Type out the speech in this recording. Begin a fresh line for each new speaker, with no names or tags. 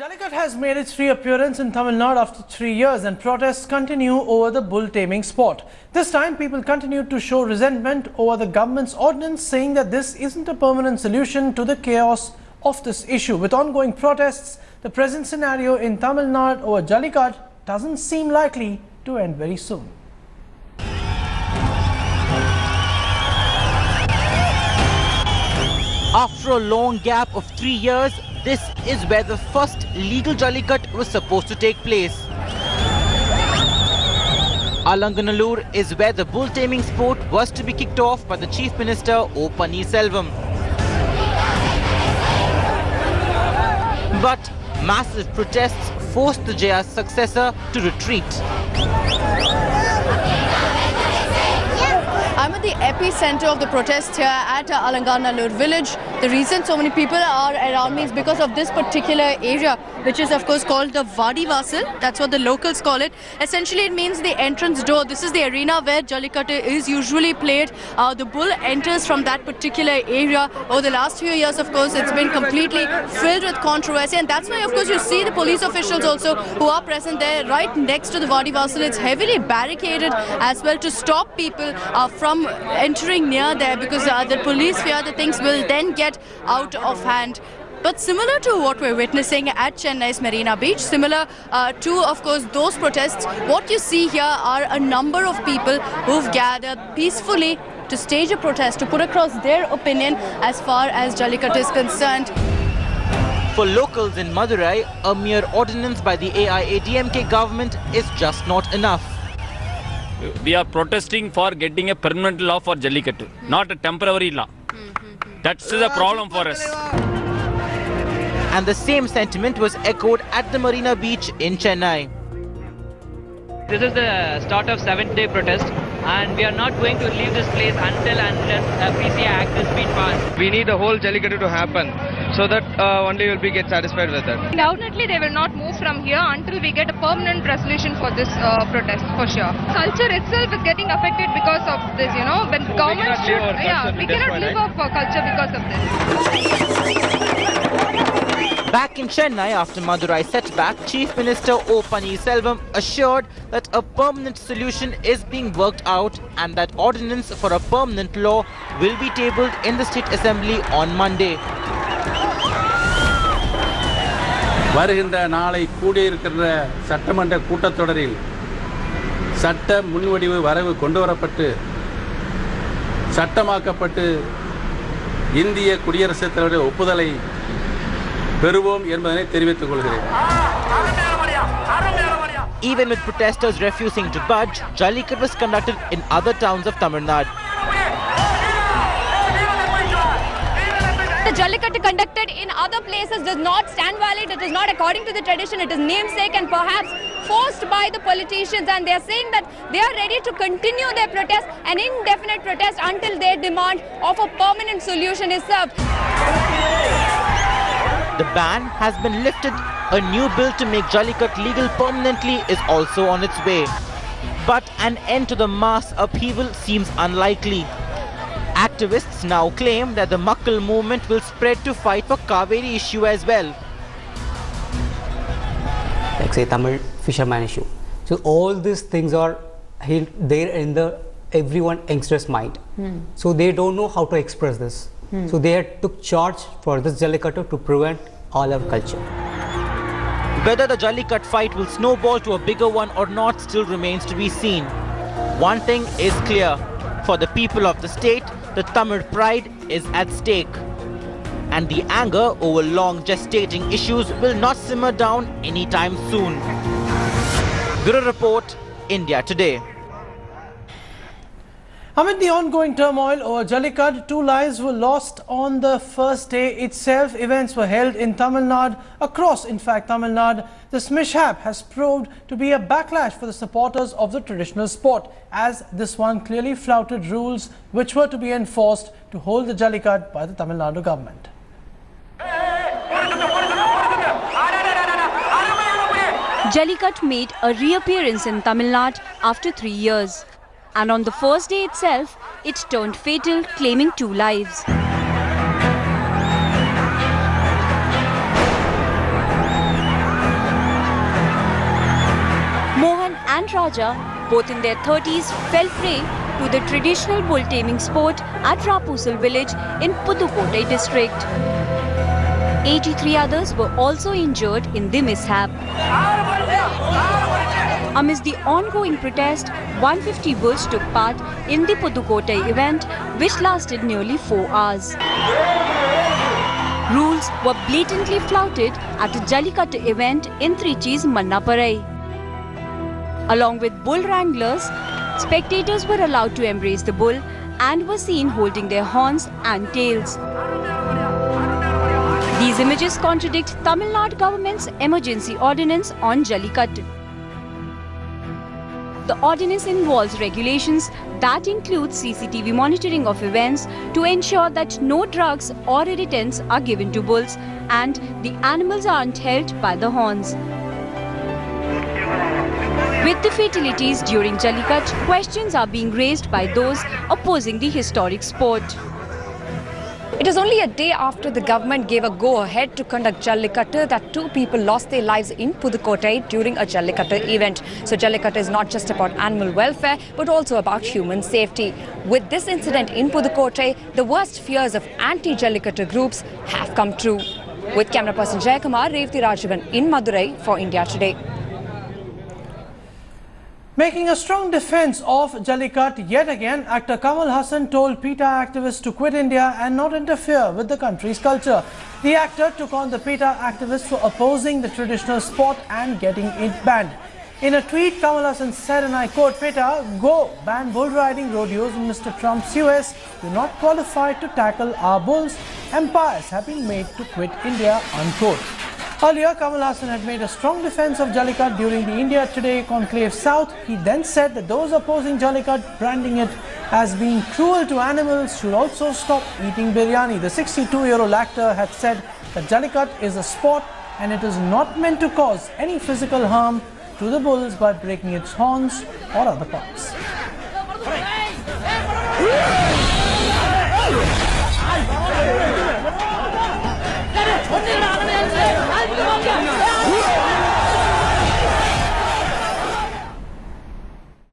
Jallikattu has made its reappearance in Tamil Nadu after 3 years and protests continue over the bull taming sport. This time people continue to show resentment over the government's ordinance, saying that this isn't a permanent solution to the chaos of this issue. With ongoing protests, the present scenario in Tamil Nadu over Jallikattu doesn't seem likely to end very soon.
After a long gap of 3 years, this is where the first legal Jallikattu was supposed to take place. Alanganallur is where the bull taming sport was to be kicked off by the Chief Minister O.Panneerselvam. But massive protests forced the JR's successor to retreat.
I'm at the epicenter of the protests here at Alanganallur village. The reason so many people are around me is because of this particular area, which is of course called the Vadi Vasil. That's what the locals call it. Essentially it means the entrance door. This is the arena where Jallikattu is usually played. The bull enters from that particular area. Over the last few years, of course, it's been completely filled with controversy, and that's why of course you see the police officials also who are present there right next to the Vadi Vasil. It's heavily barricaded as well to stop people from entering near there, because the police fear that things will then get out of hand. But similar to what we're witnessing at Chennai's Marina Beach, similar to, of course, those protests, what you see here are a number of people who've gathered peacefully to stage a protest, to put across their opinion as far as Jallikattu is concerned.
For locals in Madurai, a mere ordinance by the AIADMK government is just not enough.
We are protesting for getting a permanent law for Jallikattu, not a temporary law. That's the problem for us.
And the same sentiment was echoed at the Marina Beach in Chennai.
This is the start of 7th-day protest, and we are not going to leave this place until and unless a PCI Act has been passed.
We need the whole Jallikattu to happen, so that only will be get satisfied with it.
Definitely they will not move from here until we get a permanent resolution for this protest, for sure. Culture itself is getting affected because of this, you know. When government we cannot live off our culture because of this.
Back in Chennai after Madurai setback, Chief Minister O.Panneerselvam assured that a permanent solution is being worked out and that ordinance for a permanent law will be tabled in the State Assembly on Monday.
வருகின்ற நாளை கூடியிருக்கிற சட்டமன்ற கூட்டத்தொடரில் சட்ட முன்வடிவு வரவு கொண்டு வரப்பட்டு சட்டமாக்கப்பட்டு இந்திய குடியரசுத் தலைவருடைய ஒப்புதலை பெறுவோம் என்பதனை தெரிவித்துக் கொள்கிறேன்.
Even with protesters refusing to budge, Jallikattu was conducted in other towns of Tamil Nadu.
The Jallikattu conducted in other places does not stand valid. It is not according to the tradition. It is namesake and perhaps forced by the politicians, and they are saying that they are ready to continue their protest, an indefinite protest, until their demand of a permanent solution is served.
The ban has been lifted. A new bill to make Jallikattu legal permanently is also on its way. But an end to the mass upheaval seems unlikely. Activists now claim that the Makkal movement will spread to fight for Kaveri issue as well.
Like say Tamil fisherman issue. So all these things are there in the everyone youngster's mind. So they don't know how to express this. So they took charge for this Jallikattu to prevent all our culture.
Whether the Jallikattu fight will snowball to a bigger one or not still remains to be seen. One thing is clear. For the people of the state, the Tamil pride is at stake. And the anger over long gestating issues will not simmer down anytime soon. Bureau Report, India Today.
Amid the ongoing turmoil over Jallikattu, 2 lives were lost on the first day itself. Events were held in Tamil Nadu, across in fact Tamil Nadu. This mishap has proved to be a backlash for the supporters of the traditional sport, as this one clearly flouted rules which were to be enforced to hold the Jallikattu by the Tamil Nadu government.
Jallikattu made a reappearance in Tamil Nadu after 3 years. And on the first day itself, it turned fatal, claiming 2 lives.
and Raja, both in their 30s, fell prey to the traditional bull taming sport at Reappearance village in Pudukkottai district. 83 others were also injured in the mishap. Amidst the ongoing protest, 150 bulls took part in the Pudukkottai event, which lasted nearly 4 hours. Rules were blatantly flouted at a Jallikattu event in Trichy's Mannaparai. Along with bull wranglers, spectators were allowed to embrace the bull and were seen holding their horns and tails. These images contradict Tamil Nadu government's emergency ordinance on Jallikattu. The ordinance involves regulations that include CCTV monitoring of events to ensure that no drugs or irritants are given to bulls and the animals aren't held by the horns. With the fatalities during Jallikattu, questions are being raised by those opposing the historic sport.
It is only a day after the government gave a go-ahead to conduct Jallikattu that 2 people lost their lives in Pudukkottai during a Jallikattu event. So Jallikattu is not just about animal welfare but also about human safety. With this incident in Pudukkottai, the worst fears of anti-Jallikattu groups have come true. With camera person Jayakumar, Revati Rajavan in Madurai for India Today.
Making a strong defense of Jallikattu yet again, actor Kamal Haasan told PETA activists to quit India and not interfere with the country's culture. The actor took on the PETA activists for opposing the traditional sport and getting it banned. In a tweet, Kamal Haasan said, and I quote, "PETA, go ban bull riding rodeos in Mr. Trump's US. You're not qualified to tackle our bulls. Empires have been made to quit India," unquote. Earlier, Kamal Haasan had made a strong defense of Jallikattu during the India Today Conclave South. He then said that those opposing Jallikattu, branding it as being cruel to animals, should also stop eating biryani. The 62-year-old actor had said that Jallikattu is a sport and it is not meant to cause any physical harm to the bulls by breaking its horns or other parts.